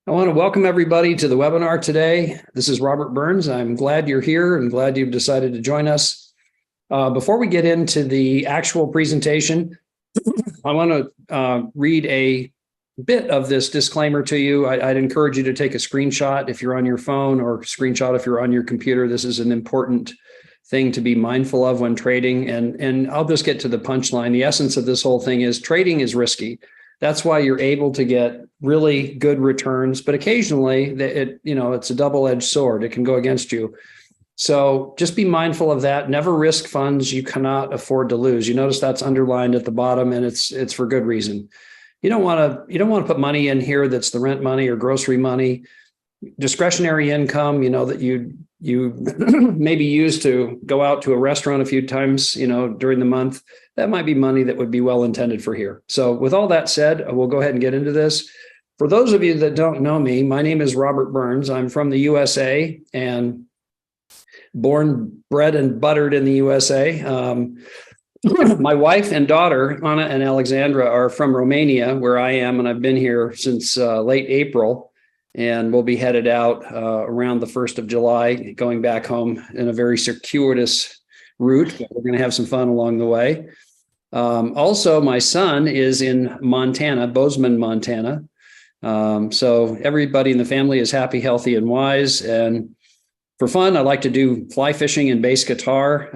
I want to welcome everybody to the webinar today. This is Robert Burns. I'm glad you're here and glad you've decided to join us. Before we get into the actual presentation, I want to read a bit of this disclaimer to you. I'd encourage you to take a screenshot if you're on your phone or screenshot if you're on your computer. This is an important thing to be mindful of when trading. And I'll just get to the punchline. The essence of this whole thing is trading is risky. That's why you're able to get really good returns, but occasionally it's a double-edged sword. It can go against you. So just be mindful of that. Never risk funds you cannot afford to lose. You notice that's underlined at the bottom, and it's for good reason. You don't want to put money in here that's the rent money or grocery money, discretionary income, that you maybe use to go out to a restaurant a few times, during the month. That might be money that would be well intended for here. So with all that said, we'll go ahead and get into this. For those of you that don't know me, my name is Robert Burns. I'm from the USA and born, bred, and buttered in the USA. My wife and daughter, Anna and Alexandra, are from Romania, where I am, and I've been here since late April. And we'll be headed out around the 1st of July, going back home in a very circuitous route. But we're going to have some fun along the way. Also, my son is in Montana, Bozeman, Montana. So everybody in the family is happy, healthy, and wise. And for fun, I like to do fly fishing and bass guitar.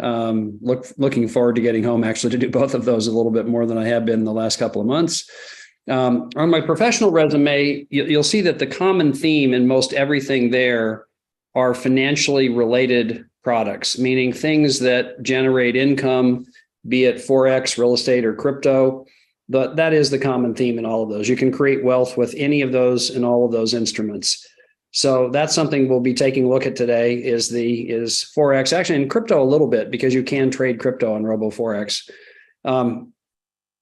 Looking forward to getting home, actually, to do both of those a little bit more than I have been the last couple of months. On my professional resume, you'll see that the common theme in most everything there are financially related products, meaning things that generate income, be it Forex, real estate, or crypto. But that is the common theme in all of those. You can create wealth with any of those and all of those instruments. So that's something we'll be taking a look at today is Forex, actually in crypto a little bit, because you can trade crypto on RoboForex.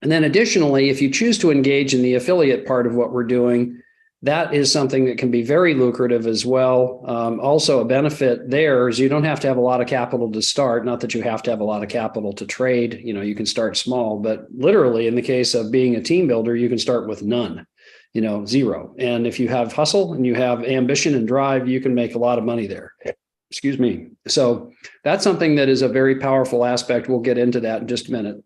And then additionally, if you choose to engage in the affiliate part of what we're doing, that is something that can be very lucrative as well. Also, a benefit there is you don't have to have a lot of capital to start. Not that you have to have a lot of capital to trade. You can start small, but literally in the case of being a team builder, you can start with none, zero. And if you have hustle and you have ambition and drive, you can make a lot of money there. Excuse me. So that's something that is a very powerful aspect. We'll get into that in just a minute.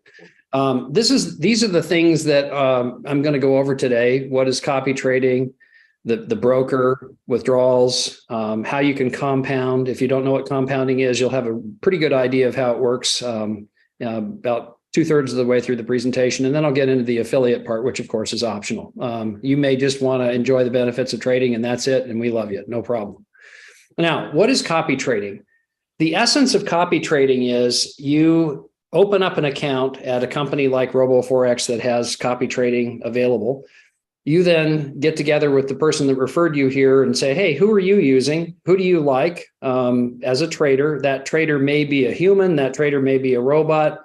These are the things that I'm going to go over today. What is copy trading, the broker, withdrawals, how you can compound. If you don't know what compounding is, you'll have a pretty good idea of how it works about 2/3 of the way through the presentation. And then I'll get into the affiliate part, which of course is optional. You may just want to enjoy the benefits of trading and that's it. And we love you. No problem. Now, what is copy trading? The essence of copy trading is you open up an account at a company like RoboForex that has copy trading available. You then get together with the person that referred you here and say, hey, who are you using? Who do you like as a trader? That trader may be a human. That trader may be a robot.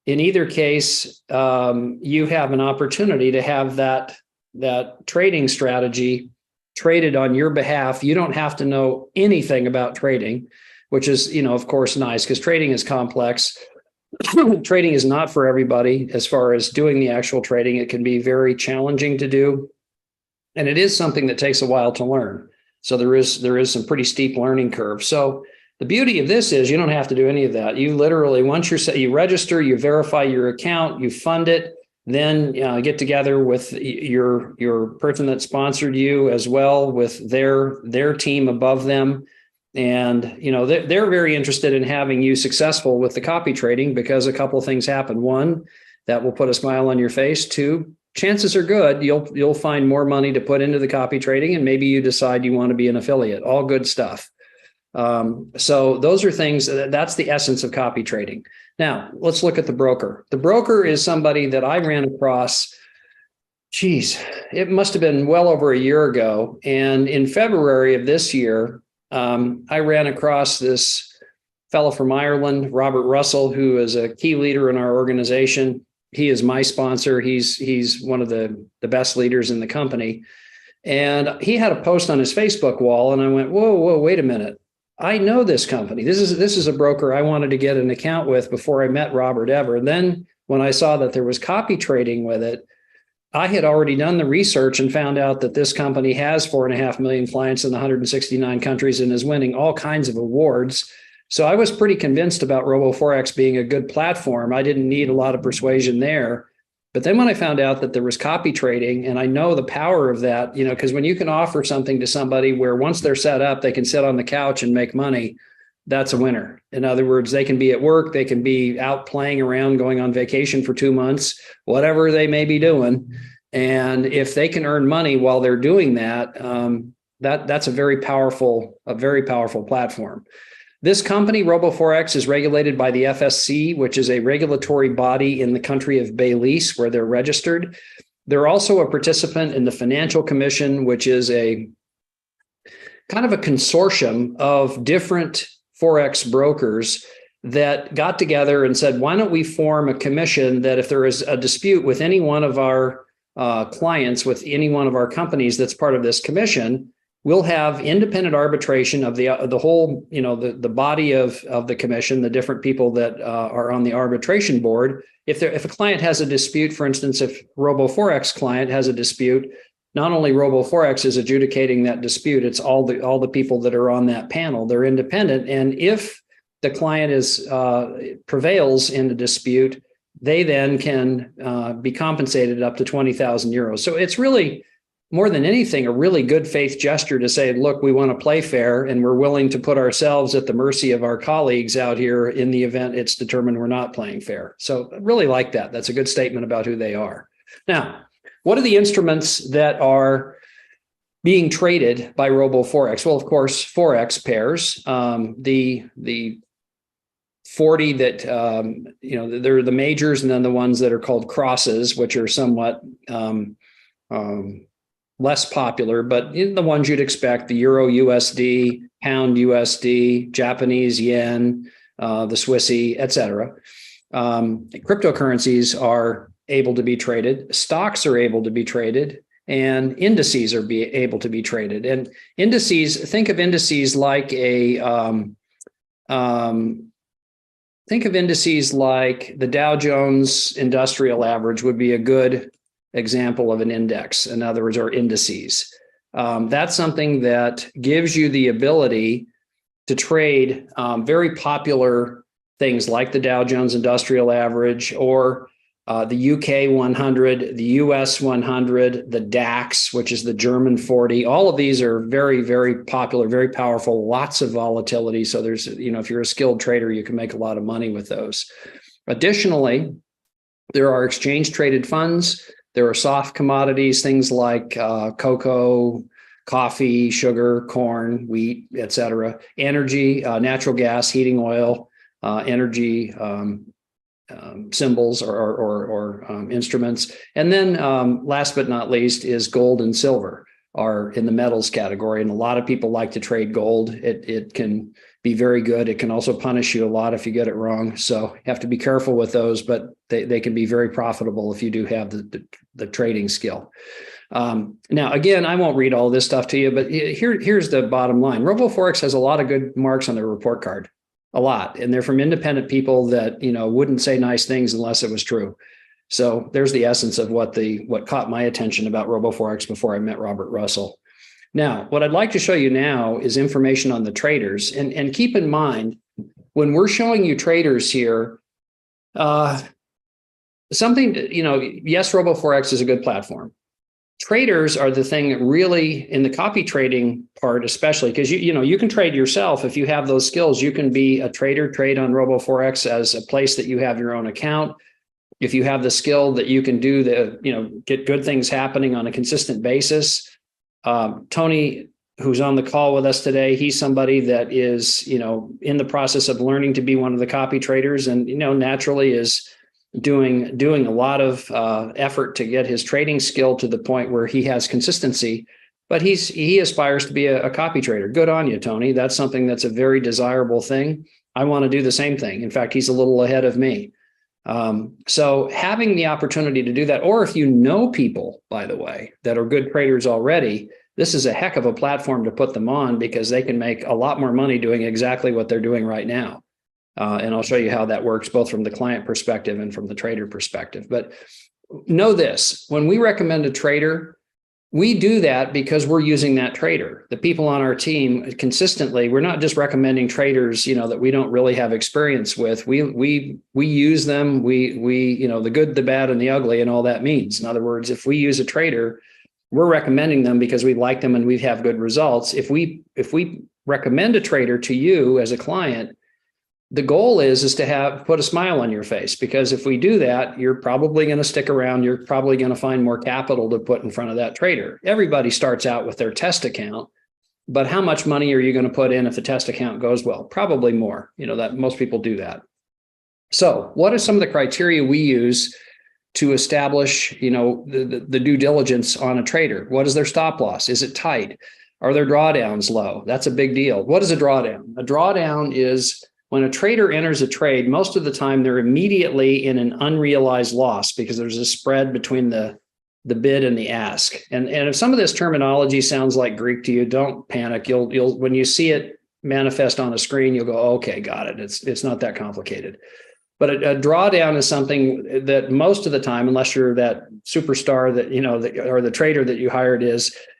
In either case, you have an opportunity to have that trading strategy traded on your behalf. You don't have to know anything about trading, which is, of course, nice because trading is complex. Trading is not for everybody as far as doing the actual trading. It can be very challenging to do. And it is something that takes a while to learn. So there is some pretty steep learning curve. So the beauty of this is you don't have to do any of that. You literally, once you register, you verify your account, you fund it, then get together with your person that sponsored you as well with their team above them. And, they're very interested in having you successful with the copy trading because a couple of things happen. One, that will put a smile on your face. Two, chances are good you'll find more money to put into the copy trading, and maybe you decide you want to be an affiliate. All good stuff. So those are things, that's the essence of copy trading. Now, let's look at the broker. The broker is somebody that I ran across, it must have been well over a year ago. And in February of this year, I ran across this fellow from Ireland, Robert Russell, who is a key leader in our organization. He is my sponsor. He's one of the best leaders in the company. And he had a post on his Facebook wall, and I went, whoa, wait a minute. I know this company. This is a broker I wanted to get an account with before I met Robert ever. And then when I saw that there was copy trading with it, I had already done the research and found out that this company has 4.5 million clients in 169 countries and is winning all kinds of awards. So I was pretty convinced about RoboForex being a good platform. I didn't need a lot of persuasion there. But then when I found out that there was copy trading, and I know the power of that, because when you can offer something to somebody where once they're set up, they can sit on the couch and make money, that's a winner. In other words, they can be at work, they can be out playing around, going on vacation for 2 months, whatever they may be doing. And if they can earn money while they're doing that, that's a very powerful platform. This company, RoboForex, is regulated by the FSC, which is a regulatory body in the country of Belize, where they're registered. They're also a participant in the Financial Commission, which is a kind of a consortium of different Forex brokers that got together and said, why don't we form a commission that if there is a dispute with any one of our clients, with any one of our companies that's part of this commission, we'll have independent arbitration of the whole, the body of the commission, the different people that are on the arbitration board. If a client has a dispute, for instance, if RoboForex client has a dispute, not only RoboForex is adjudicating that dispute, it's all the people that are on that panel. They're independent, and if the client prevails in the dispute, they then can be compensated up to 20,000 euros. So it's really, more than anything, a really good faith gesture to say, look, we want to play fair, and we're willing to put ourselves at the mercy of our colleagues out here in the event it's determined we're not playing fair. So I really like that. That's a good statement about who they are. Now, what are the instruments that are being traded by RoboForex? Well, of course, Forex pairs. The 40 that, they're the majors, and then the ones that are called crosses, which are somewhat less popular, but the ones you'd expect: the Euro USD, Pound USD, Japanese Yen, the Swissy, etc. Cryptocurrencies are able to be traded, stocks are able to be traded, and indices are able to be traded. And indices, think of indices like the Dow Jones Industrial Average would be a good example of an index, in other words, or indices. That's something that gives you the ability to trade very popular things like the Dow Jones Industrial Average, or the UK 100, the US 100, the DAX, which is the German 40. All of these are very, very popular, very powerful, lots of volatility. So there's, if you're a skilled trader, you can make a lot of money with those. Additionally, there are exchange traded funds. There are soft commodities, things like cocoa, coffee, sugar, corn, wheat, etc. Energy, natural gas, heating oil, energy symbols or instruments. And then last but not least is gold and silver are in the metals category. And a lot of people like to trade gold. It can be very good. It can also punish you a lot if you get it wrong. So you have to be careful with those, but they can be very profitable if you do have the trading skill. Now, again, I won't read all this stuff to you, but here's the bottom line. RoboForex has a lot of good marks on their report card, a lot. And they're from independent people that, wouldn't say nice things unless it was true. So there's the essence of what caught my attention about RoboForex before I met Robert Russell. Now, what I'd like to show you now is information on the traders. And keep in mind, when we're showing you traders here, yes, RoboForex is a good platform. Traders are the thing that really, in the copy trading part especially, because you can trade yourself if you have those skills. You can be a trader, trade on RoboForex as a place that you have your own account. If you have the skill that you can do get good things happening on a consistent basis. Tony, who's on the call with us today, he's somebody that is, in the process of learning to be one of the copy traders, and, naturally is doing a lot of effort to get his trading skill to the point where he has consistency, but he aspires to be a copy trader. Good on you, Tony. That's something that's a very desirable thing. I want to do the same thing. In fact, he's a little ahead of me. So having the opportunity to do that, or if you know people, by the way, that are good traders already, this is a heck of a platform to put them on, because they can make a lot more money doing exactly what they're doing right now. And I'll show you how that works, both from the client perspective and from the trader perspective. But know this, when we recommend a trader, we do that because we're using that trader. The people on our team consistently, we're not just recommending traders, that we don't really have experience with. We use them. We the good, the bad, and the ugly, and all that means. In other words, if we use a trader, we're recommending them because we like them and we have good results. If we recommend a trader to you as a client, the goal is to put a smile on your face, because if we do that, you're probably going to stick around. You're probably going to find more capital to put in front of that trader. Everybody starts out with their test account, but how much money are you going to put in if the test account goes well? Probably more. That most people do that. So what are some of the criteria we use to establish, the due diligence on a trader? What is their stop loss? Is it tight? Are their drawdowns low? That's a big deal. What is a drawdown? A drawdown is when a trader enters a trade, most of the time they're immediately in an unrealized loss because there's a spread between the bid and the ask. And if some of this terminology sounds like Greek to you, don't panic. You'll when you see it manifest on a screen, you'll go, okay, got it. It's not that complicated. But a drawdown is something that most of the time, unless you're that superstar that, or the trader that you hired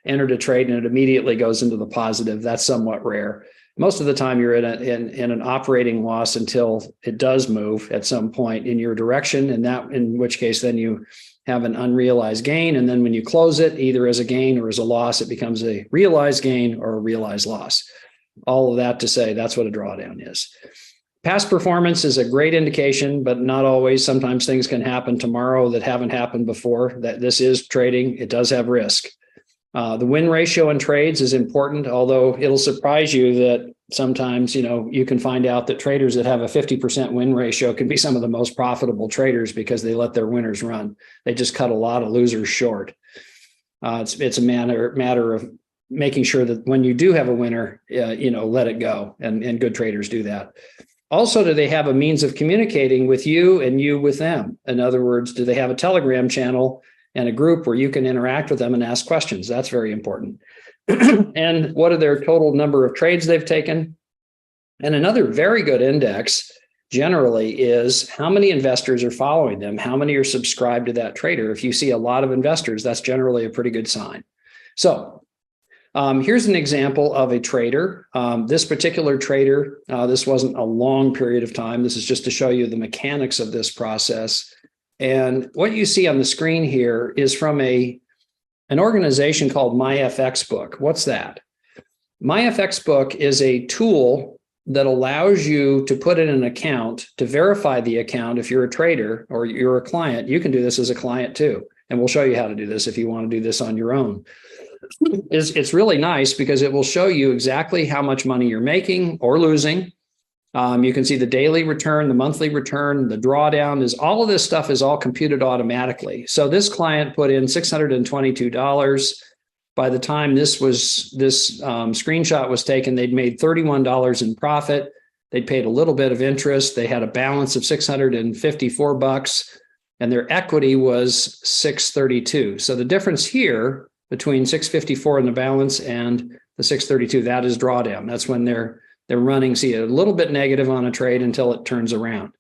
entered a trade and it immediately goes into the positive, that's somewhat rare. Most of the time you're in an operating loss until it does move at some point in your direction. And that, in which case, then you have an unrealized gain. And then when you close it, either as a gain or as a loss, it becomes a realized gain or a realized loss. All of that to say, that's what a drawdown is. Past performance is a great indication, but not always. Sometimes things can happen tomorrow that haven't happened before. That this is trading. It does have risk. The win ratio in trades is important, although it'll surprise you that sometimes, you can find out that traders that have a 50% win ratio can be some of the most profitable traders because they let their winners run. They just cut a lot of losers short. It's a matter of making sure that when you do have a winner, let it go. And good traders do that. Also, do they have a means of communicating with you and you with them? In other words, do they have a Telegram channel and a group where you can interact with them and ask questions? That's very important. And what are their total number of trades they've taken? And another very good index generally is how many investors are following them, how many are subscribed to that trader. If you see a lot of investors, that's generally a pretty good sign. So here's an example of a trader. This particular trader, this wasn't a long period of time. This is just to show you the mechanics of this process. And what you see on the screen here is from an organization called MyFXBook. What's that? MyFXBook is a tool that allows you to put in an account to verify the account. If you're a trader or you're a client, you can do this as a client too. And we'll show you how to do this if you want to do this on your own. It's really nice because it will show you exactly how much money you're making or losing. You can see the daily return, the monthly return, the drawdown. All of this stuff is all computed automatically. So this client put in $622. By the time this screenshot was taken, they'd made $31 in profit. They'd paid a little bit of interest. They had a balance of $654, and their equity was $632. So the difference here between $654 in the balance and the $632, that is drawdown. That's when they're running, see, a little bit negative on a trade until it turns around.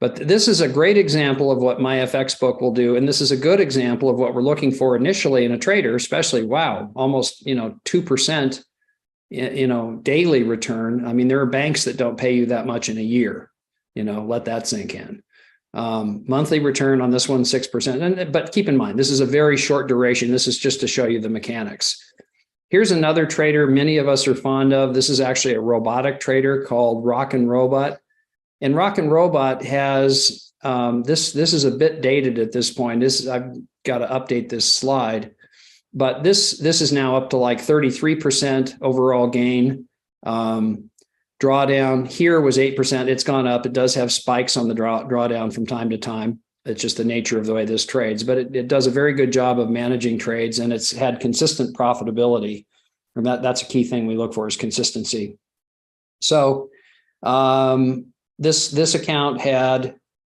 But this is a great example of what MyFXBook will do. And this is a good example of what we're looking for initially in a trader, especially, wow, almost, 2%, daily return. I mean, there are banks that don't pay you that much in a year, let that sink in. Monthly return on this one, 6%. But keep in mind, this is a very short duration. This is just to show you the mechanics. Here's another trader many of us are fond of. This is actually a robotic trader called Rock and Robot. And Rock and Robot has, this is a bit dated at this point. I've got to update this slide, but this is now up to like 33% overall gain. Drawdown here was 8%. It's gone up. It does have spikes on the drawdown from time to time. It's just the nature of the way this trades, but it does a very good job of managing trades, and it's had consistent profitability. And that's a key thing we look for is consistency. So this account had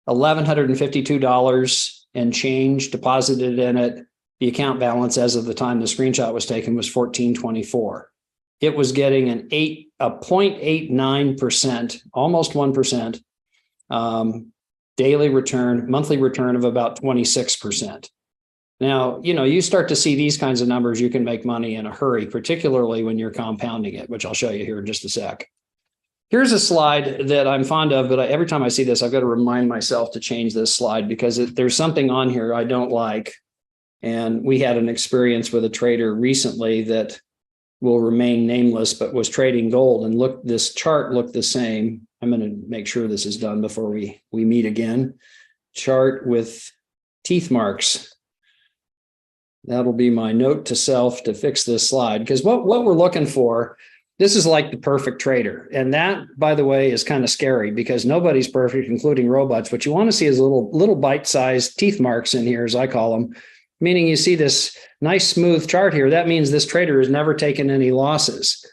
$1,152 and change deposited in it. The account balance as of the time the screenshot was taken was $1,424. It was getting a 0.89%, almost 1%, daily return, monthly return of about 26%. Now, you start to see these kinds of numbers, you can make money in a hurry, particularly when you're compounding it, which I'll show you here in just a sec. Here's a slide that I'm fond of, but every time I see this, I've got to remind myself to change this slide because there's something on here I don't like. And we had an experience with a trader recently that will remain nameless, but was trading gold. And look, this chart looked the same. I'm going to make sure this is done before we meet again. Chart with teeth marks. That'll be my note to self to fix this slide, because what we're looking for, this is like the perfect trader. And that, by the way, is kind of scary because nobody's perfect, including robots. What you want to see is little bite-sized teeth marks in here, as I call them, meaning you see this nice smooth chart here. That means this trader has never taken any losses.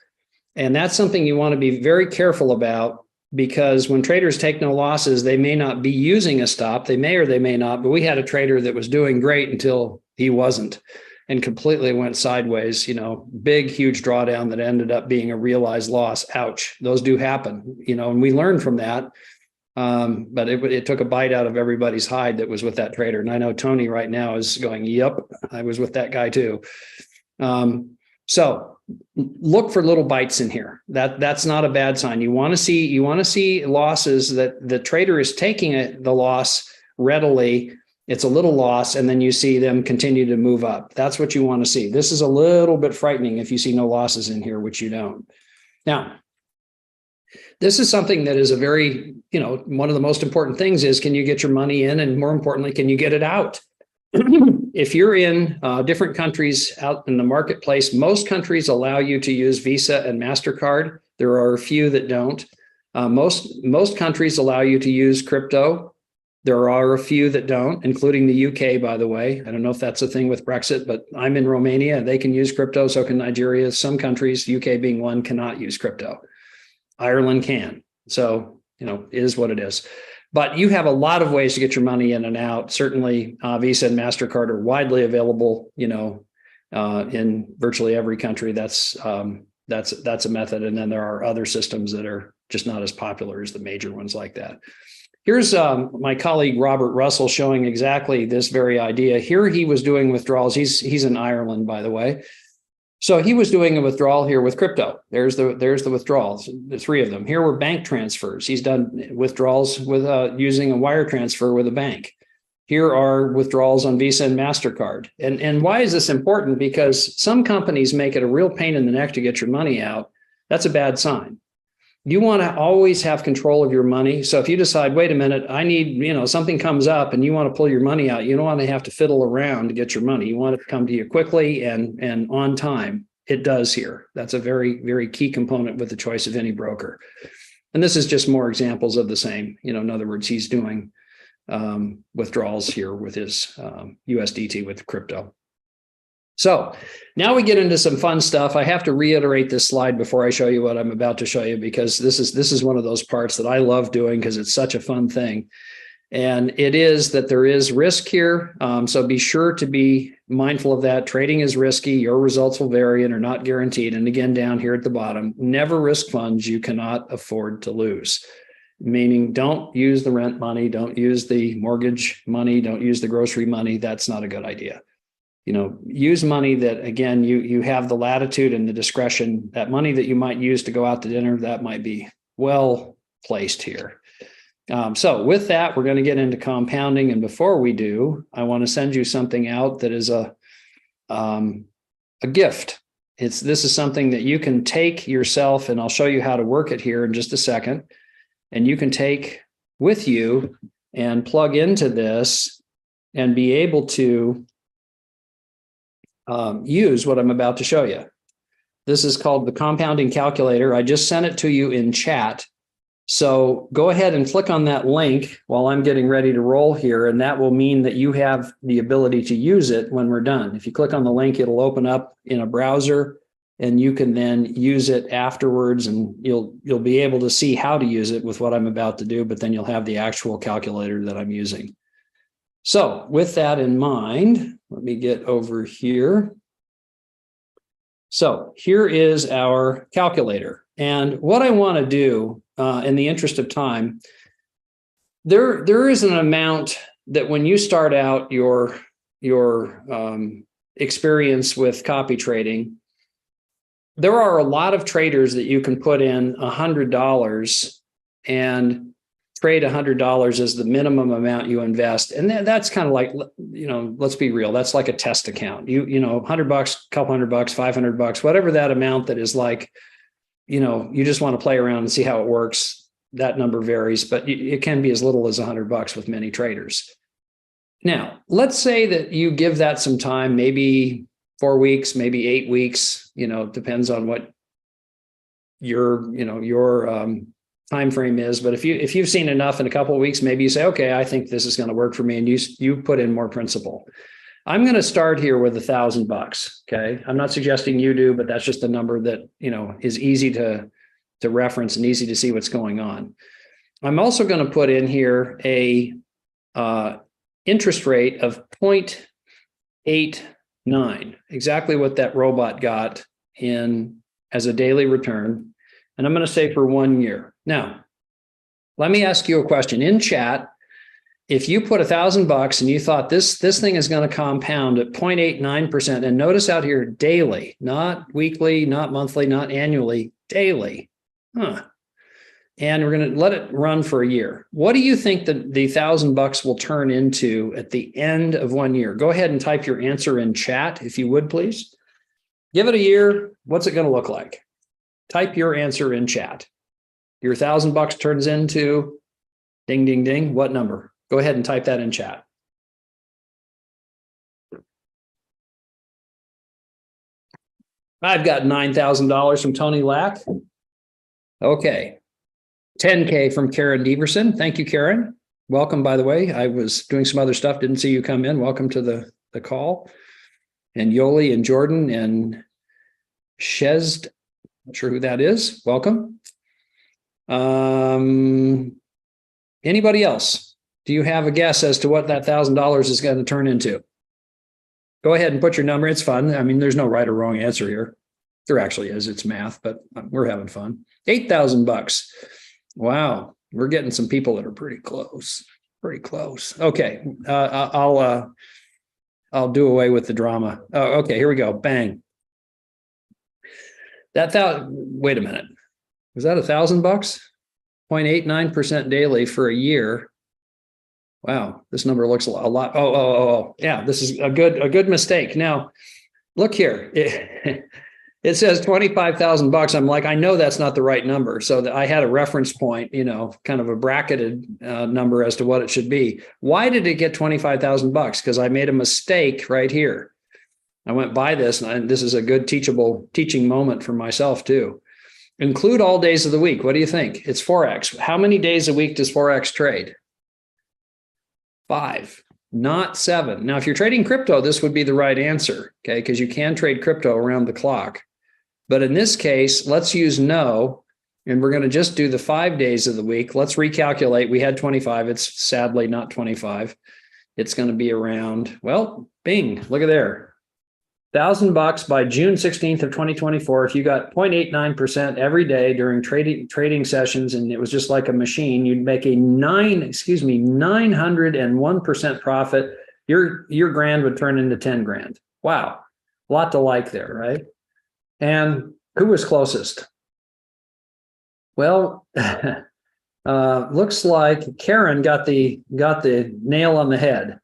And that's something you want to be very careful about, because when traders take no losses, they may not be using a stop. They may or they may not, but we had a trader that was doing great until he wasn't and completely went sideways, big, huge drawdown that ended up being a realized loss. Ouch. Those do happen, and we learned from that. But it took a bite out of everybody's hide that was with that trader. And I know Tony right now is going, yep, I was with that guy too. So look for little bites in here. That's not a bad sign. You want to see losses that the trader is taking the loss readily. It's a little loss, and then you see them continue to move up. That's what you want to see. This is a little bit frightening if you see no losses in here, which you don't. Now, this is something that is a very, one of the most important things is, can you get your money in? And more importantly, can you get it out? If you're in different countries out in the marketplace, most countries allow you to use Visa and MasterCard. There are a few that don't. Most countries allow you to use crypto. There are a few that don't, including the UK, by the way. I don't know if that's a thing with Brexit, but I'm in Romania. They can use crypto, so can Nigeria. Some countries, UK being one, cannot use crypto. Ireland can. So, it is what it is. But you have a lot of ways to get your money in and out. Certainly, Visa and MasterCard are widely available, in virtually every country. That's a method. And then there are other systems that are just not as popular as the major ones like that. Here's my colleague, Robert Russell, showing exactly this very idea. Here he was doing withdrawals. He's in Ireland, by the way. So he was doing a withdrawal here with crypto. There's the withdrawals, the three of them. Here were bank transfers. He's done withdrawals with using a wire transfer with a bank. Here are withdrawals on Visa and MasterCard. And why is this important? Because some companies make it a real pain in the neck to get your money out. That's a bad sign. You want to always have control of your money. So if you decide, wait a minute, I need, something comes up and you want to pull your money out, you don't want to have to fiddle around to get your money. You want it to come to you quickly and on time. It does here. That's a very, very key component with the choice of any broker. And this is just more examples of the same. In other words, he's doing withdrawals here with his USDT with crypto. So now we get into some fun stuff. I have to reiterate this slide before I show you what I'm about to show you, because this is one of those parts that I love doing because it's such a fun thing. And it is that there is risk here. So be sure to be mindful of that. Trading is risky. Your results will vary and are not guaranteed. And again, down here at the bottom, never risk funds you cannot afford to lose. Meaning, don't use the rent money, don't use the mortgage money, don't use the grocery money. That's not a good idea. Use money that, again, you have the latitude and the discretion. That money that you might use to go out to dinner, that might be well placed here. So with that, we're going to get into compounding. And before we do, I want to send you something out that is a gift. This is something that you can take yourself, and I'll show you how to work it here in just a second. And you can take with you and plug into this and be able to use what I'm about to show you. This is called the compounding calculator. I just sent it to you in chat. So go ahead and click on that link while I'm getting ready to roll here, and that will mean that you have the ability to use it when we're done. If you click on the link, it'll open up in a browser, and you can then use it afterwards, and you'll be able to see how to use it with what I'm about to do, but then you'll have the actual calculator that I'm using. So with that in mind, let me get over here. So here is our calculator. And what I want to do in the interest of time, There is an amount that when you start out your experience with copy trading, there are a lot of traders that you can put in $100 and trade $100 as the minimum amount you invest. And that's kind of like, let's be real. That's like a test account. $100, couple $100, $500, whatever that amount that is like, you just want to play around and see how it works. That number varies, but it can be as little as $100 with many traders. Now, let's say that you give that some time, maybe 4 weeks, maybe 8 weeks, depends on what your time frame is. But if you've seen enough in a couple of weeks, maybe you say, okay, I think this is going to work for me, and you put in more principal. I'm going to start here with $1,000. Okay, I'm not suggesting you do, but that's just a number that is easy to reference and easy to see what's going on. I'm also going to put in here a interest rate of 0.89, exactly what that robot got in as a daily return. And I'm going to say for 1 year. Now, let me ask you a question in chat. If you put $1,000 and you thought this thing is going to compound at 0.89%, and notice out here daily, not weekly, not monthly, not annually, daily. And we're going to let it run for a year. What do you think that the $1,000 will turn into at the end of 1 year? Go ahead and type your answer in chat, if you would, please. Give it a year. What's it going to look like? Type your answer in chat. Your $1,000 turns into ding, ding, ding. What number? Go ahead and type that in chat. I've got $9,000 from Tony Lack. Okay. 10K from Karen Deverson. Thank you, Karen. Welcome, by the way. I was doing some other stuff. Didn't see you come in. Welcome to the call. And Yoli and Jordan and Shezd. Not sure who that is. Welcome. Anybody else? Do you have a guess as to what that $1,000 is going to turn into? Go ahead and put your number. It's fun. I mean, there's no right or wrong answer here. There actually is. It's math, but we're having fun. $8,000. Wow. We're getting some people that are pretty close. Pretty close. Okay. I'll do away with the drama. Oh, okay. Here we go. Bang. Wait a minute. Was that $1,000? 0.89% daily for a year. Wow, this number looks a lot. Oh, yeah, this is a good mistake. Now, look here. It says $25,000. I'm like, I know that's not the right number. So I had a reference point, kind of a bracketed number as to what it should be. Why did it get $25,000? Because I made a mistake right here. I went by this, and this is a good teaching moment for myself too. Include all days of the week. What do you think? It's Forex. How many days a week does Forex trade? 5, not 7. Now, if you're trading crypto, this would be the right answer, okay? Because you can trade crypto around the clock. But in this case, let's use no, and we're going to just do the 5 days of the week. Let's recalculate. We had 25. It's sadly not 25. It's going to be around, well, bing, look at there. $1,000 by June 16th of 2024. If you got 0.89% every day during trading sessions, and it was just like a machine, you'd make a 901% profit. Your grand would turn into 10 grand. Wow. A lot to like there, right? And who was closest? Well, looks like Karen got the nail on the head.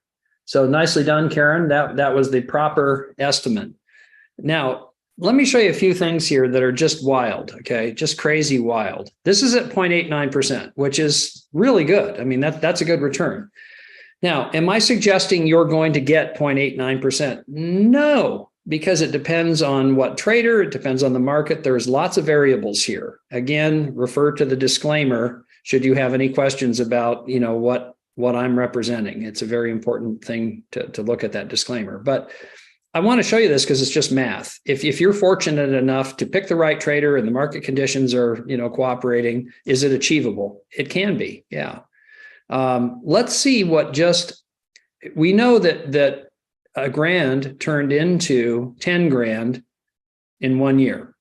So nicely done, Karen. That was the proper estimate. Now, let me show you a few things here that are just wild, okay? Just crazy wild. This is at 0.89%, which is really good. I mean, that's a good return. Now, am I suggesting you're going to get 0.89%? No, because it depends on what trader, it depends on the market. There's lots of variables here. Again, refer to the disclaimer should you have any questions about, what I'm representing. It's a very important thing to look at that disclaimer. But I want to show you this because it's just math. If you're fortunate enough to pick the right trader and the market conditions are, cooperating, is it achievable? It can be, yeah. Let's see we know that a grand turned into 10 grand in 1 year.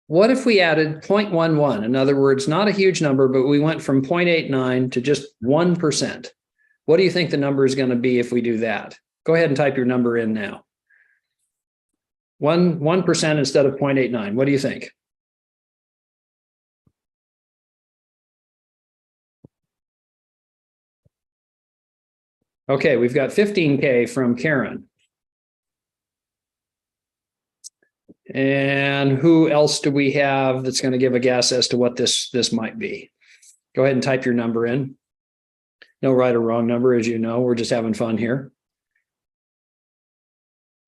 What if we added 0.11? In other words, not a huge number, but we went from 0.89 to just 1%. What do you think the number is going to be if we do that? Go ahead and type your number in now. 1% instead of 0.89. What do you think? Okay, we've got 15K from Karen. And who else do we have that's going to give a guess as to what this might be? Go ahead and type your number in. No right or wrong number, as you know. We're just having fun here.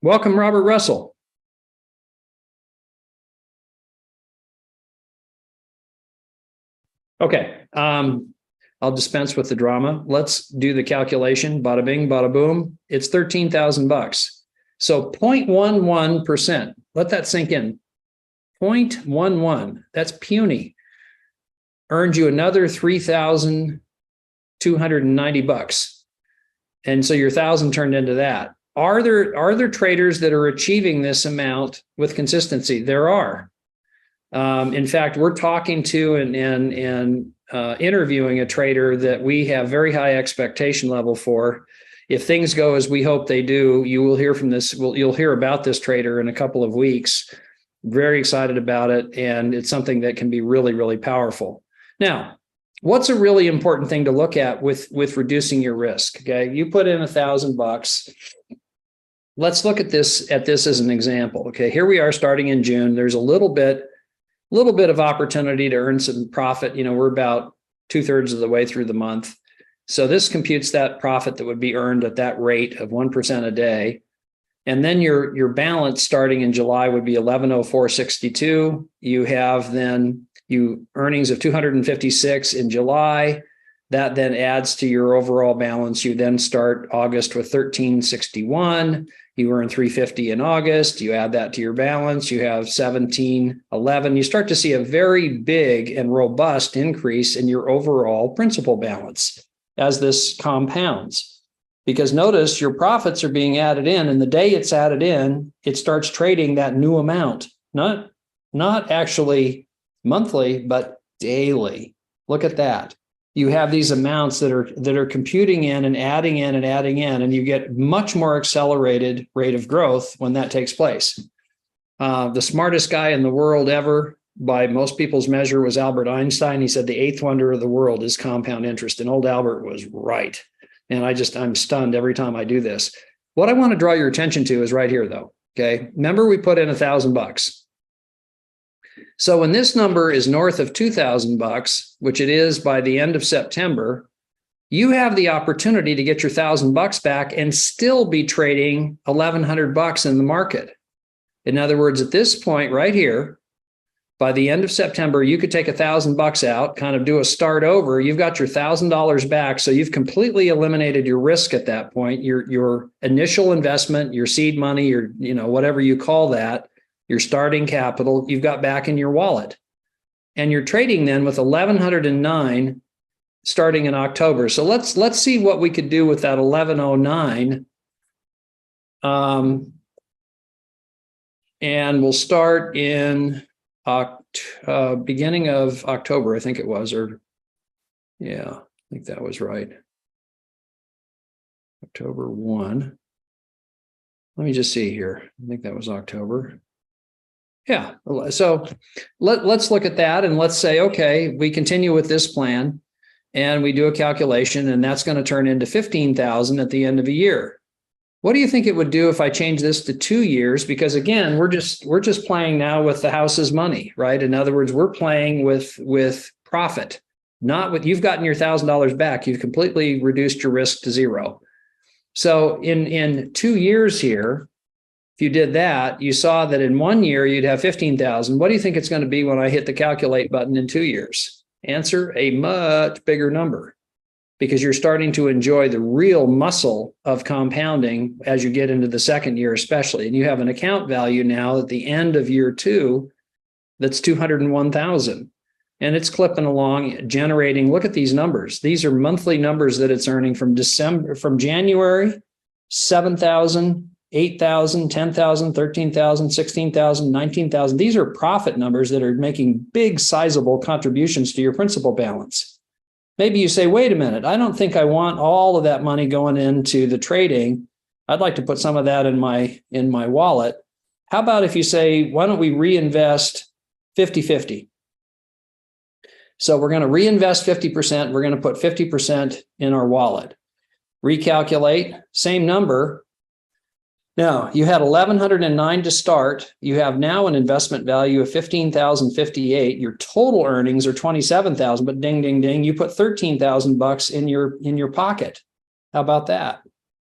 Welcome, Robert Russell. Okay, I'll dispense with the drama. Let's do the calculation. Bada bing, bada boom. It's $13,000. So 0.11%. Let that sink in. 0.11. That's puny. Earned you another $3,290. And so your 1,000 turned into that. Are there traders that are achieving this amount with consistency? There are. In fact, we're talking to and interviewing a trader that we have very high expectation level for. If things go as we hope they do, you will hear from this. You'll hear about this trader in a couple of weeks. Very excited about it, and it's something that can be really, really powerful. Now, what's a really important thing to look at with reducing your risk? Okay, you put in $1,000. Let's look at this as an example. Okay, here we are starting in June. There's a little bit of opportunity to earn some profit. You know, we're about 2/3 of the way through the month. So this computes that profit that would be earned at that rate of 1% a day. And then your balance starting in July would be 1104.62. You have then earnings of 256 in July. That then adds to your overall balance. You then start August with 1361. You earn 350 in August. You add that to your balance. You have 1711. You start to see a very big and robust increase in your overall principal balance as this compounds. Because notice your profits are being added in, and the day it's added in, it starts trading that new amount, not actually monthly, but daily. Look at that. You have these amounts that are computing in and adding in and adding in, and you get much more accelerated rate of growth when that takes place. The smartest guy in the world ever, by most people's measure, was Albert Einstein. He said the eighth wonder of the world is compound interest, and old Albert was right. And I'm stunned every time I do this. What I want to draw your attention to is right here, though. Okay, remember we put in $1,000. So when this number is north of $2,000, which it is by the end of September, you have the opportunity to get your $1,000 back and still be trading $1,100 in the market. In other words, at this point right here, by the end of September, you could take $1,000 out, kind of do a start over. You've got your $1,000 back. So you've completely eliminated your risk at that point. Your initial investment, your seed money, your, whatever you call that, your starting capital, you've got back in your wallet. And you're trading then with 1,109 starting in October. So let's see what we could do with that 1,109. And we'll start in beginning of October, I think it was, I think that was right. October 1. Let me just see here. I think that was October. Yeah. So let's look at that and let's say, okay, we continue with this plan and we do a calculation, and that's going to turn into 15,000 at the end of a year. What do you think it would do if I change this to 2 years? Because again, we're just playing now with the house's money, right? In other words, we're playing with profit, not with, you've gotten your $1,000 back. You've completely reduced your risk to zero. So in 2 years here, if you did that, you saw that in 1 year, you'd have 15,000. What do you think it's going to be when I hit the calculate button in 2 years? Answer, a much bigger number, because you're starting to enjoy the real muscle of compounding as you get into the second year, especially. And you have an account value now at the end of year 2 that's 201,000. And it's clipping along, generating, look at these numbers. These are monthly numbers that it's earning from January, 7,000 8,000, 10,000, 13,000, 16,000, 19,000. These are profit numbers that are making big, sizable contributions to your principal balance. Maybe you say, wait a minute, I don't think I want all of that money going into the trading. I'd like to put some of that in my wallet. How about if you say, why don't we reinvest 50-50? So we're going to reinvest 50%. We're going to put 50% in our wallet. Recalculate, same number. Now, you had 1,109 to start. You have now an investment value of 15,058. Your total earnings are 27,000, but ding, ding, ding, you put 13,000 bucks in your pocket. How about that?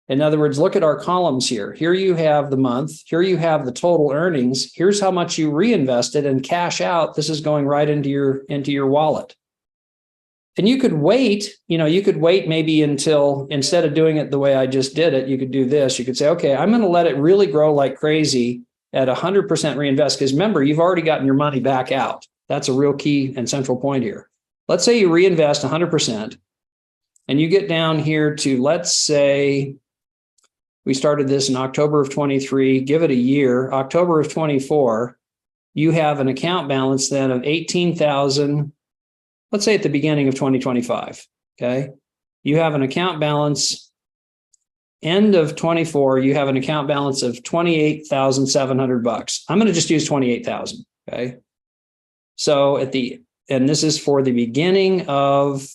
In other words, look at our columns here. Here you have the month. Here you have the total earnings. Here's how much you reinvested and cash out. This is going right into your wallet. And you could wait, maybe until, instead of doing it the way I just did it, you could do this. You could say, okay, I'm going to let it really grow like crazy at 100% reinvest. Because remember, you've already gotten your money back out. That's a real key and central point here. Let's say you reinvest 100% and you get down here to, let's say, we started this in October of 23, give it a year, October of 24, you have an account balance then of 18,000, let's say at the beginning of 2025, okay? You have an account balance, end of 24, you have an account balance of 28,700 bucks. I'm going to just use 28,000, okay? So and this is for the beginning of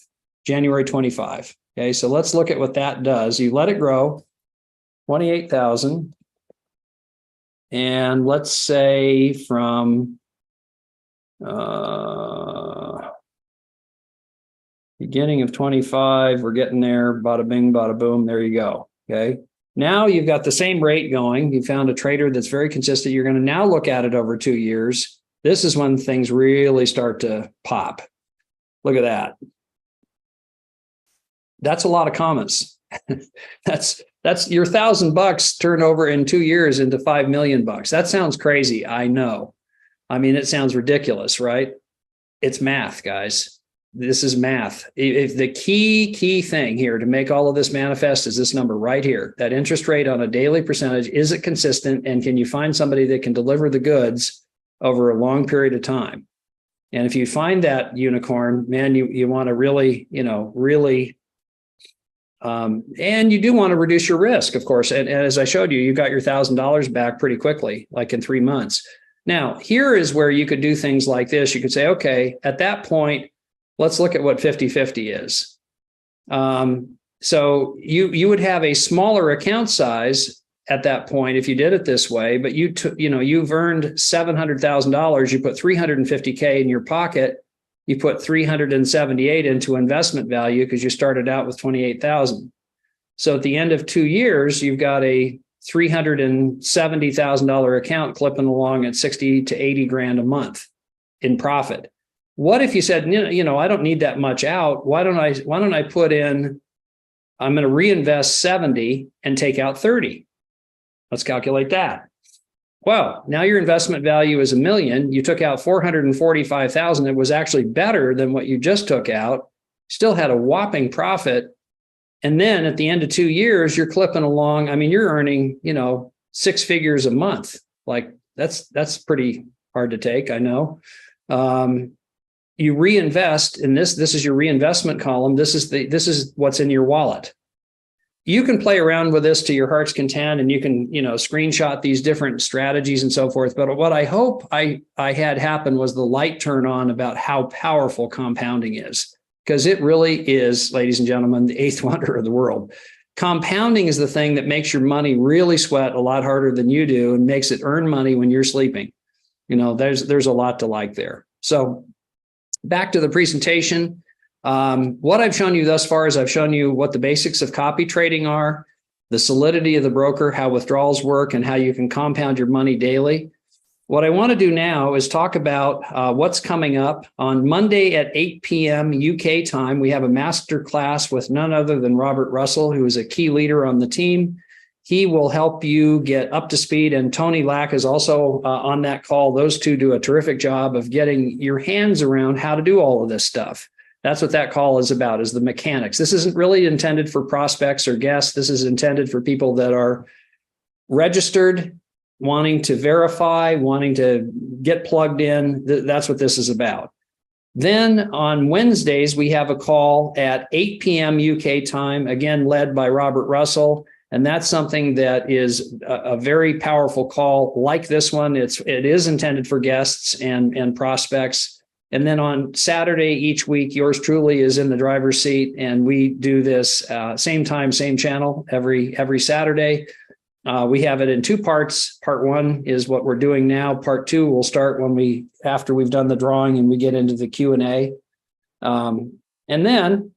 January 25, okay? So let's look at what that does. You let it grow, 28,000. And let's say from beginning of 25, we're getting there, bada bing, bada boom, there you go, okay? Now you've got the same rate going. You found a trader that's very consistent. You're going to now look at it over 2 years. This is when things really start to pop. Look at that. That's a lot of commas. That's your $1,000 turned over in 2 years into 5 million bucks. That sounds crazy. I know. I mean, it sounds ridiculous, right? It's math, guys. This is math. If the key thing here to make all of this manifest is this number right here, that interest rate on a daily percentage, is it consistent? And can you find somebody that can deliver the goods over a long period of time? And if you find that unicorn, man, you want to really, and you do want to reduce your risk, of course. And as I showed you, you got your $1,000 back pretty quickly, like in 3 months. Now, here is where you could do things like this. You could say, okay, at that point, let's look at what 50-50 is. So you would have a smaller account size at that point if you did it this way, but you've earned $700,000. You put $350K in your pocket. You put 378 into investment value because you started out with 28,000. So at the end of 2 years, you've got a $370,000 account clipping along at 60 to 80 grand a month in profit. What if you said, I don't need that much out. Why don't I put in, I'm going to reinvest 70 and take out 30. Let's calculate that. Well, now your investment value is $1 million. You took out 445,000. It was actually better than what you just took out. Still had a whopping profit. And then at the end of 2 years, you're clipping along. I mean, you're earning, 6 figures a month. Like that's pretty hard to take. I know. You reinvest in this. This is your reinvestment column. This is what's in your wallet. You can play around with this to your heart's content, and you can, screenshot these different strategies and so forth. But what I hope I had happen was the light turn on about how powerful compounding is, because it really is, ladies and gentlemen, the eighth wonder of the world. Compounding is the thing that makes your money really sweat a lot harder than you do and makes it earn money when you're sleeping. There's a lot to like there. So back to the presentation. What I've shown you thus far is I've shown you what the basics of copy trading are, the solidity of the broker, how withdrawals work, and how you can compound your money daily. What I want to do now is talk about what's coming up on Monday at 8 p.m. UK time. We have a master class with none other than Robert Russell, who is a key leader on the team. He will help you get up to speed, and Tony Lack is also on that call. Those two do a terrific job of getting your hands around how to do all of this stuff. That's what that call is about, is the mechanics. This isn't really intended for prospects or guests. This is intended for people that are registered, wanting to verify, wanting to get plugged in. That's what this is about. Then on Wednesdays, we have a call at 8 p.m. UK time, again, led by Robert Russell. And that's something that is a very powerful call like this one. It is intended for guests and prospects. And then on Saturday each week, yours truly is in the driver's seat. And we do this same time, same channel every Saturday. We have it in two parts. Part one is what we're doing now. Part two will start after we've done the drawing and we get into the Q&A. And then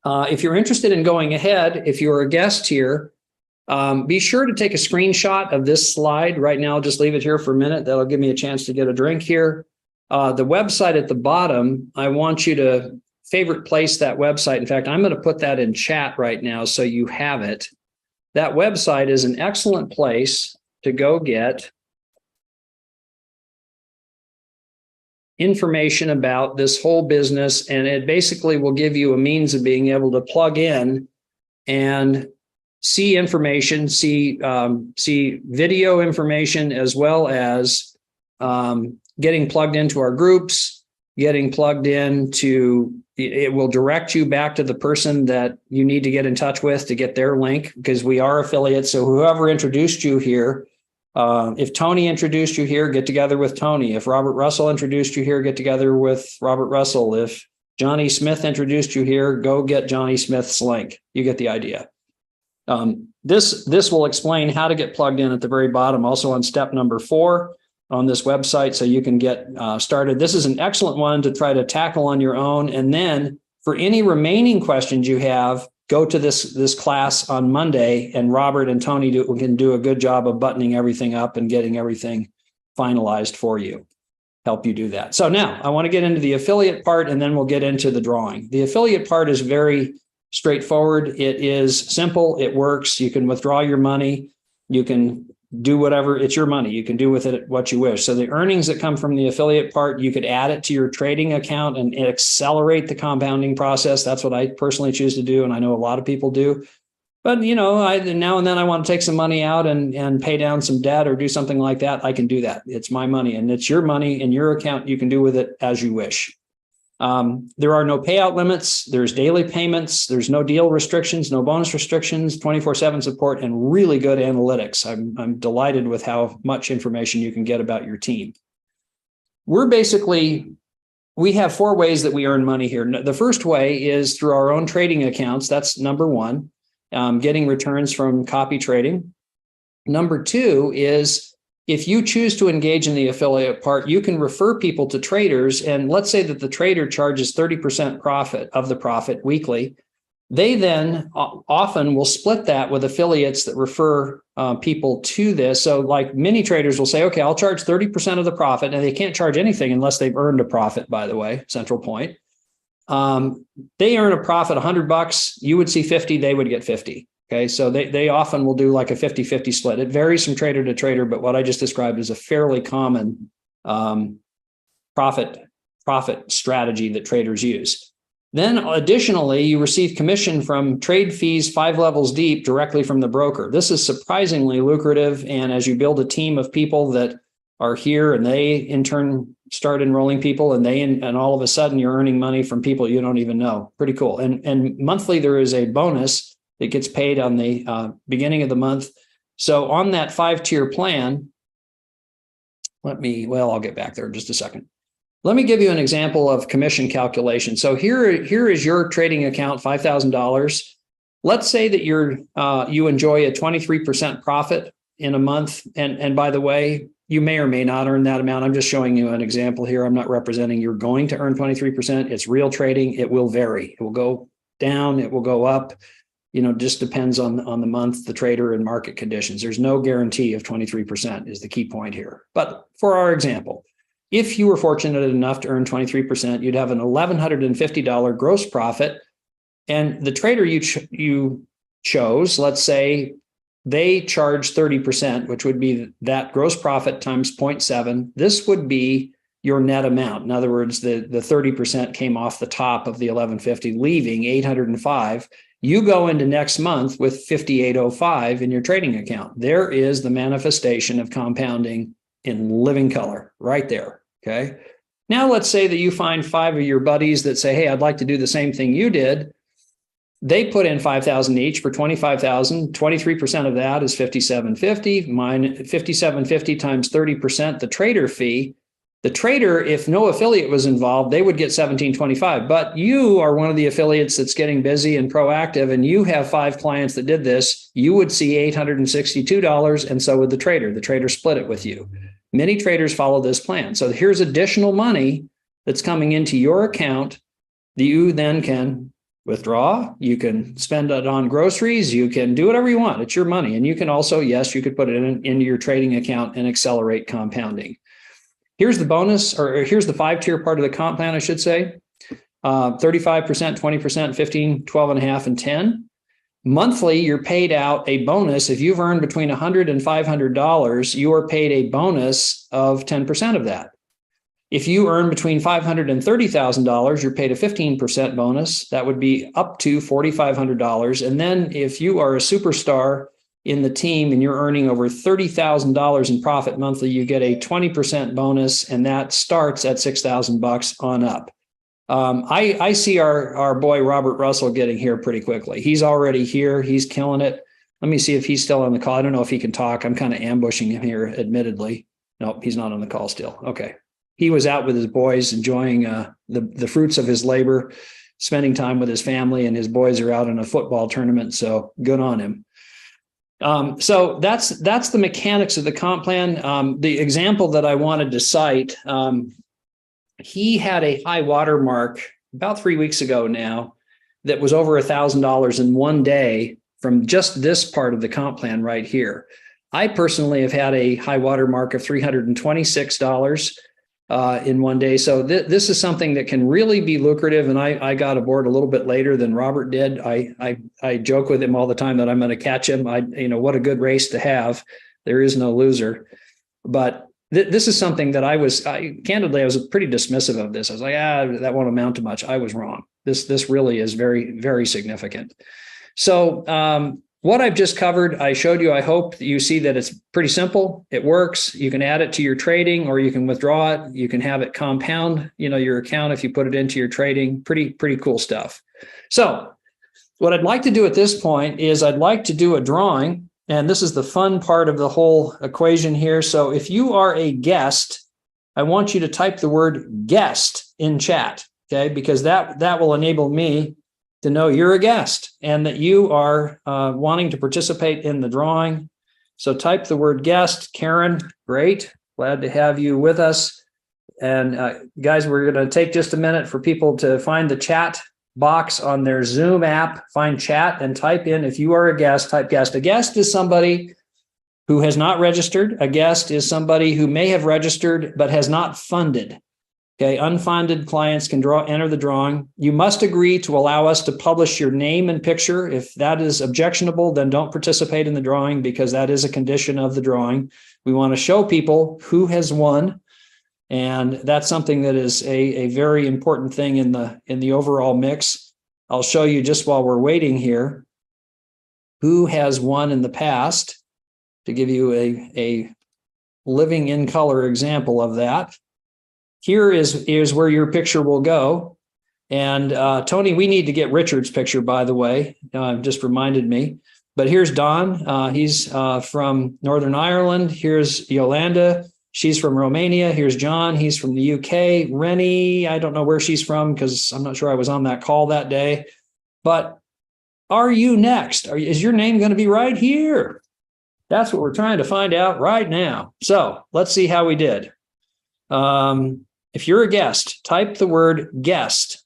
if you're interested in going ahead, if you're a guest here, be sure to take a screenshot of this slide right now. I'll just leave it here for a minute. That'll give me a chance to get a drink here. The website at the bottom, I want you to favorite place that website. In fact, I'm going to put that in chat right now so you have it. That website is an excellent place to go get information about this whole business, and it basically will give you a means of being able to plug in and see information, see video information, as well as getting plugged into our groups, getting plugged into, it will direct you back to the person that you need to get in touch with to get their link, because we are affiliates. So whoever introduced you here, if Tony introduced you here, get together with Tony. If Robert Russell introduced you here, get together with Robert Russell. If Johnny Smith introduced you here, go get Johnny Smith's link. You get the idea. This will explain how to get plugged in at the very bottom, also on step number 4 on this website, so you can get started. This is an excellent one to try to tackle on your own. And then for any remaining questions you have, go to this class on Monday, and Robert and Tony can do a good job of buttoning everything up and getting everything finalized for you, help you do that. So now I want to get into the affiliate part, and then we'll get into the drawing. The affiliate part is very straightforward. It is simple. It works. You can withdraw your money. You can do whatever. It's your money. You can do with it what you wish. So the earnings that come from the affiliate part, you could add it to your trading account and accelerate the compounding process. That's what I personally choose to do, and I know a lot of people do. But now and then I want to take some money out and pay down some debt or do something like that. I can do that. It's my money, and it's your money in your account. You can do with it as you wish. There are no payout limits. There's daily payments. There's no deal restrictions, no bonus restrictions, 24/7 support, and really good analytics. I'm delighted with how much information you can get about your team. We have 4 ways that we earn money here. The first way is through our own trading accounts. That's number 1, getting returns from copy trading. Number 2 is, if you choose to engage in the affiliate part, you can refer people to traders. And let's say that the trader charges 30% profit of the profit weekly. They then often will split that with affiliates that refer people to this. So like many traders will say, okay, I'll charge 30% of the profit. And they can't charge anything unless they've earned a profit, by the way, central point. They earn a profit $100. You would see 50, they would get 50. Okay, so they often will do like a 50-50 split. It varies from trader to trader, but what I just described is a fairly common profit strategy that traders use. Then additionally, you receive commission from trade fees 5 levels deep directly from the broker. This is surprisingly lucrative, and as you build a team of people that are here and they in turn start enrolling people, and all of a sudden you're earning money from people you don't even know. Pretty cool. And monthly there is a bonus that gets paid on the beginning of the month. So on that 5-tier plan, I'll get back there in just a second. Let me give you an example of commission calculation. So here is your trading account, $5,000. Let's say that you enjoy a 23% profit in a month. And by the way, you may or may not earn that amount. I'm just showing you an example here. I'm not representing you're going to earn 23%. It's real trading. It will vary. It will go down. It will go up. Just depends on the month, the trader, and market conditions. There's no guarantee of 23% is the key point here. But for our example, if you were fortunate enough to earn 23%, you'd have an $1,150 gross profit. And the trader you chose, let's say they charge 30%, which would be that gross profit times 0.7. This would be your net amount. In other words, the 30% came off the top of the $1,150, leaving $805. You go into next month with 5805 in your trading account. There is the manifestation of compounding in living color right there. Okay. Now let's say that you find 5 of your buddies that say, hey, I'd like to do the same thing you did. They put in 5,000 each for 25,000. 23% of that is 5750. Mine 5750 times 30%, the trader fee. The trader, if no affiliate was involved, they would get 1725. But you are one of the affiliates that's getting busy and proactive, and you have 5 clients that did this. You would see $862, and so would the trader. The trader split it with you. Many traders follow this plan. So here's additional money that's coming into your account that you then can withdraw. You can spend it on groceries. You can do whatever you want. It's your money. And you can also, yes, you could put it into your trading account and accelerate compounding. Here's the bonus, or here's the 5-tier part of the comp plan, I should say. 35%, 20%, 15, 12 and a half, and 10. Monthly, you're paid out a bonus. If you've earned between $100 and $500, you are paid a bonus of 10% of that. If you earn between $500 and $30,000, you're paid a 15% bonus. That would be up to $4,500. And then if you are a superstar in the team and you're earning over $30,000 in profit monthly, you get a 20% bonus, and that starts at $6,000 on up. I see our boy Robert Russell getting here pretty quickly. He's already here. He's killing it. Let me see if he's still on the call. I don't know if he can talk. I'm kind of ambushing him here, admittedly. Nope, he's not on the call still. Okay. He was out with his boys enjoying the fruits of his labor, spending time with his family, and his boys are out in a football tournament. So good on him. So that's the mechanics of the comp plan. The example that I wanted to cite, he had a high water mark about 3 weeks ago now that was over $1,000 in one day from just this part of the comp plan right here. I personally have had a high water mark of $326 in one day. So this is something that can really be lucrative. And I got aboard a little bit later than Robert did. I joke with him all the time that I'm going to catch him. What a good race to have. There is no loser. But this is something that I was pretty dismissive of this. I was like, that won't amount to much. I was wrong. This really is very, very significant. So what I've just covered, I showed you. I hope that you see that it's pretty simple. It works. You can add it to your trading, or you can withdraw it. You can have it compound, your account if you put it into your trading. Pretty cool stuff. So what I'd like to do at this point is I'd like to do a drawing, and this is the fun part of the whole equation here. So if you are a guest, I want you to type the word guest in chat, okay? Because that will enable me to know you're a guest and that you are wanting to participate in the drawing. So type the word guest. Karen, great. Glad to have you with us. And guys, we're going to take just a minute for people to find the chat box on their Zoom app, find chat and type in, if you are a guest, type guest. A guest is somebody who has not registered. A guest is somebody who may have registered but has not funded. Okay, unfunded clients can enter the drawing. You must agree to allow us to publish your name and picture. If that is objectionable, then don't participate in the drawing, because that is a condition of the drawing. We want to show people who has won, and that's something that is a very important thing in the overall mix. I'll show you just while we're waiting here who has won in the past to give you a living in color example of that. Here is where your picture will go. And Tony, we need to get Richard's picture, by the way, just reminded me. But here's Don. He's from Northern Ireland. Here's Yolanda. She's from Romania. Here's John. He's from the UK. Rennie, I don't know where she's from because I'm not sure I was on that call that day. But are you next? Is your name going to be right here? That's what we're trying to find out right now. So let's see how we did. If you're a guest, type the word guest.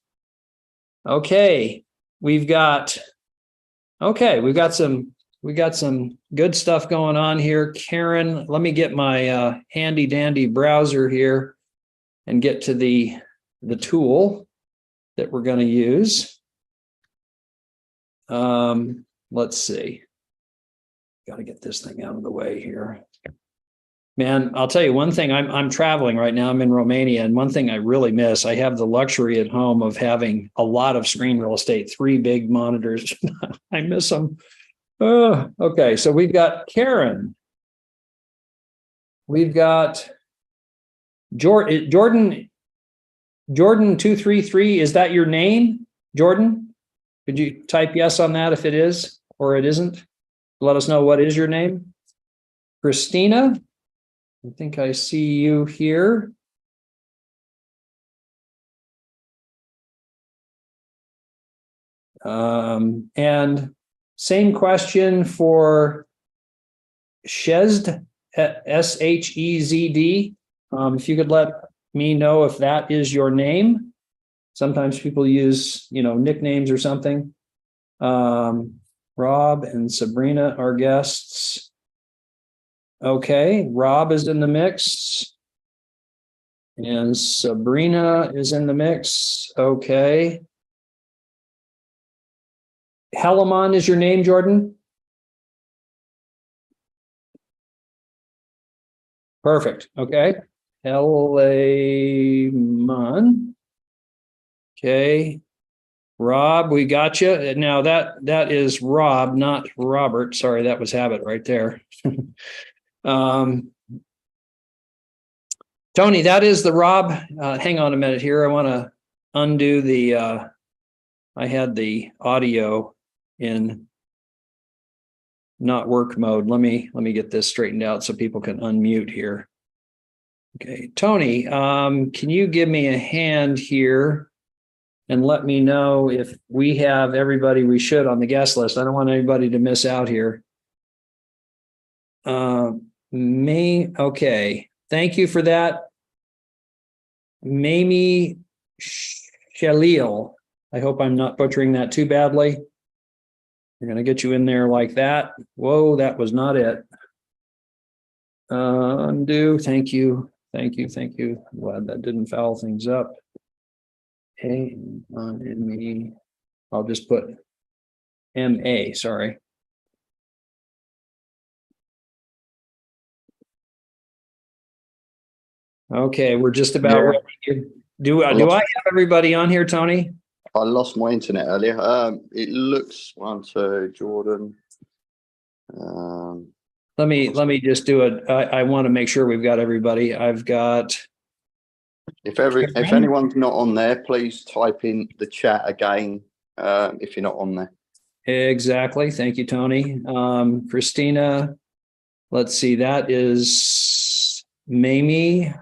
Okay, we've got some good stuff going on here. Karen, let me get my handy dandy browser here and get to the tool that we're going to use. Let's see. Got to get this thing out of the way here. Man, I'll tell you one thing. I'm traveling right now. I'm in Romania, and one thing I really miss. I have the luxury at home of having a lot of screen real estate, 3 big monitors. I miss them. Oh, okay, so we've got Karen. We've got Jordan 233. Is that your name, Jordan? Could you type yes on that if it is or it isn't? Let us know what is your name. Christina, I think I see you here. And same question for Shezd, Shezd. If you could let me know if that is your name. Sometimes people use, nicknames or something. Rob and Sabrina are guests. Okay, Rob is in the mix. And Sabrina is in the mix. Okay. Helaman is your name, Jordan? Perfect. Okay. Helaman. Okay. Rob, we got you. Now that is Rob, not Robert. Sorry, that was Habit right there. Tony, that is the Rob. Hang on a minute here. I want to undo the, I had the audio in not work mode. Let me get this straightened out so people can unmute here. Okay, Tony, can you give me a hand here and let me know if we have everybody we should on the guest list? I don't want anybody to miss out here. Okay, thank you for that. Mamie Shalil. I hope I'm not butchering that too badly. We're going to get you in there like that. Whoa, that was not it. Undo. Thank you. Thank you. Thank you. I'm glad that didn't foul things up. Okay. Me. I'll just put MA. Sorry. Okay, we're just about ready. Do I have everybody on here, Tony? I lost my internet earlier. It looks Jordan. Let me just do it. I want to make sure we've got everybody. I've got. If anyone's not on there, please type in the chat again. If you're not on there. Exactly. Thank you, Tony. Christina. Let's see. That is Mamie.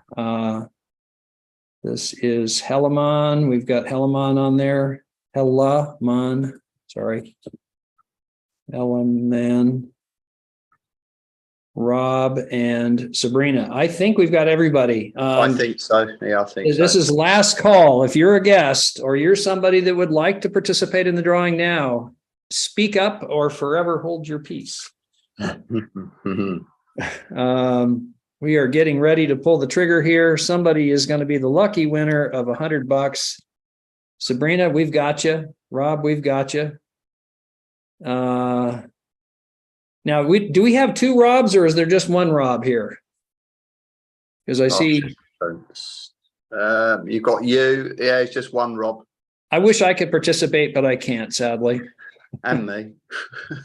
This is Helaman. We've got Helaman on there. Helaman. Sorry. Helaman. Rob and Sabrina. I think we've got everybody. I think so. Yeah, I think this is last call. If you're a guest or you're somebody that would like to participate in the drawing now, speak up or forever hold your peace. We are getting ready to pull the trigger here. Somebody is going to be the lucky winner of $100. Sabrina, we've got you. Rob, we've got you. Now, do we have 2 Robs or is there just one Rob here? Because I see. You got you. Yeah, it's just one Rob. I wish I could participate, but I can't, sadly. And me.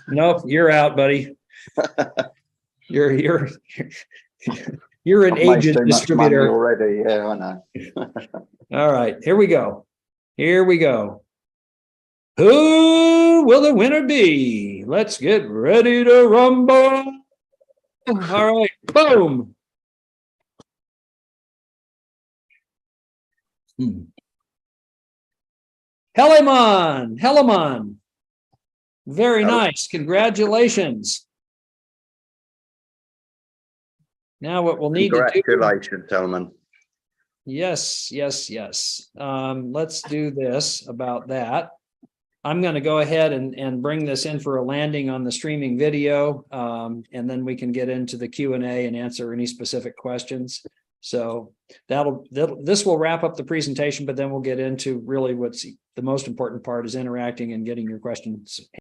Nope, you're out, buddy. You're an agent distributor already. Yeah, I know. All right, here we go. Here we go. Who will the winner be? Let's get ready to rumble. All right, boom. Helaman. Very nice. Congratulations. Now what we'll need to do. Congratulations, gentlemen. Yes. Let's do this about that. I'm going to go ahead and bring this in for a landing on the streaming video, and then we can get into the Q&A and answer any specific questions. So this will wrap up the presentation, but then we'll get into really what's the most important part is interacting and getting your questions